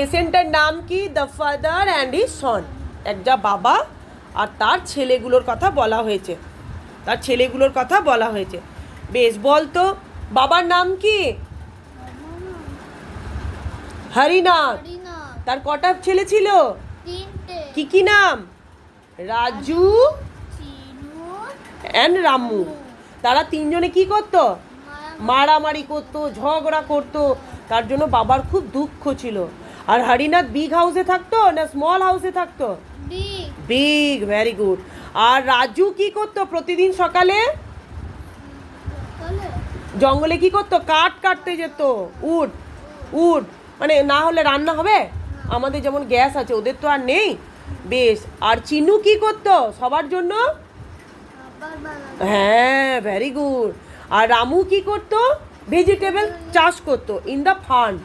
পেশেন্টের নাম কি? The father and his son. একটা বাবা আর তার ছেলেগুলোর কথা বলা হয়েছে, তার ছেলেগুলোর কথা বলা হয়েছে। বেশ, বলতো বাবার নাম কি? হরিনাথ। তার কটা ছেলে ছিল? কি কি নাম? রাজু অ্যান্ড রামু। তারা তিনজনে কি করতো? মারামারি করতো, ঝগড়া করতো। তার জন্য বাবার খুব দুঃখ ছিল। আর হরিনাথ বিগ হাউসে থাকতো না স্মল হাউসে থাকতো? Big, very good. আর রাজু কি করতো প্রতিদিন সকালে? জঙ্গলে কি করতো? কাঠ কাটতে যেত। উড, উড মানে না হলে রান্না হবে? আমাদের যেমন গ্যাস আছে, ওদের তো আর নেই। বেশ, আর চিনু কি করতো সবার জন্য? হ্যাঁ, ভেরি গুড। আর রামু কি করতো? ভেজিটেবল চাষ করতো ইন দ্য ফার্ম।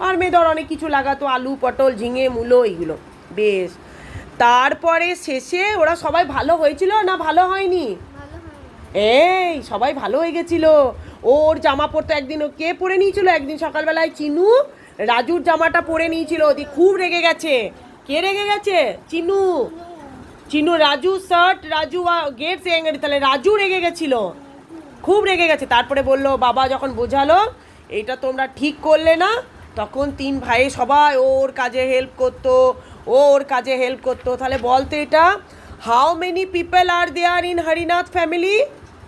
আর মেয়েদের অনেক কিছু লাগাতো, আলু, পটল, ঝিঙে, মূলো, এইগুলো। বেশ, তারপরে শেষে ওরা সবাই ভালো হয়েছিল না ভালো হয়নি? এই সবাই ভালো হয়ে গেছিল। ওর জামা পরতো একদিন, ও কে পরে নিয়েছিল? একদিন সকালবেলায় চিনু রাজুর জামাটা পরে নিয়েছিল, খুব রেগে গেছে। কে রেগে গেছে? চিনু। চিনু রাজু শার্ট, রাজু গেট এঙ্গারি, তাহলে রাজু রেগে গেছিল, খুব রেগে গেছে। তারপরে বললো, বাবা যখন বোঝালো এটা তোমরা ঠিক করলে না, তখন তিন ভাই সবাই ওর কাজে হেল্প করতো, ওর কাজে হেল্প করতো। তাহলে বলতে এটা how many people are there in Harinath family?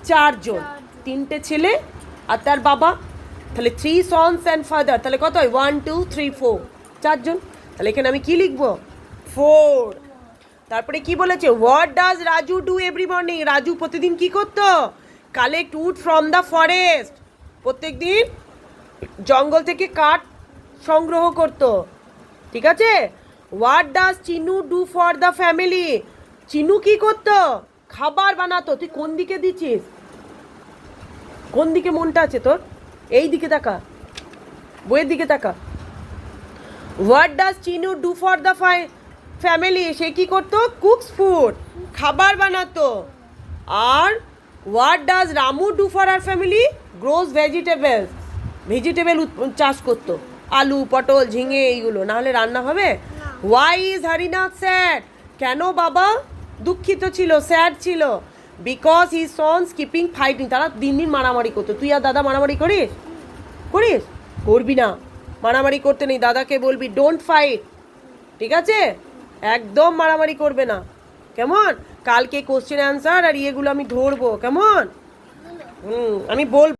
4 জন, 3টে ছেলে আর তার বাবা। তাহলে 3 সন্স অ্যান্ড ফাদার, তাহলে কত হয়? 1 2 3 4, 4 জন। তাহলে এখানে আমি কি লিখবো? 4। তারপরে কি বলেছে? What does Raju do every morning? Raju প্রতিদিন কি করতো? Collect wood from the forest. প্রত্যেকদিন জঙ্গল থেকে কাঠ সংগ্রহ করত, ঠিক আছে? What does Chinu do for the family? Chinu কি করতো? খাবার বানাতো। তুই কোন দিকে দিচ্ছিস? কোন দিকে মনটা আছে তোর? এই দিকে তাকা, বইয়ের দিকে তাকা। What does Chinu do for the family? সে কি করতো? কুকস ফুড, খাবার বানাতো। আর what does Ramu do for her family? Grows vegetable, vegetable চাষ করতো, আলু, পটল, ঝিঙে, এইগুলো। না হলে রান্না হবে? Why is Harinath sad? কেন বাবা দুঃখিত ছিল, স্যাড ছিল? Because he sons keeping fighting. তারা দিন দিন মারামারি করতো। তুই আর দাদা মারামারি করিস? করিস? করবি না, মারামারি করতে নেই। দাদাকে বলবি ডোন্ট ফাইট, ঠিক আছে? একদম মারামারি করবে না, কেমন? কালকে কোশ্চেন অ্যান্সার আর ইয়েগুলো আমি ধরবো, কেমন? আমি বলবো।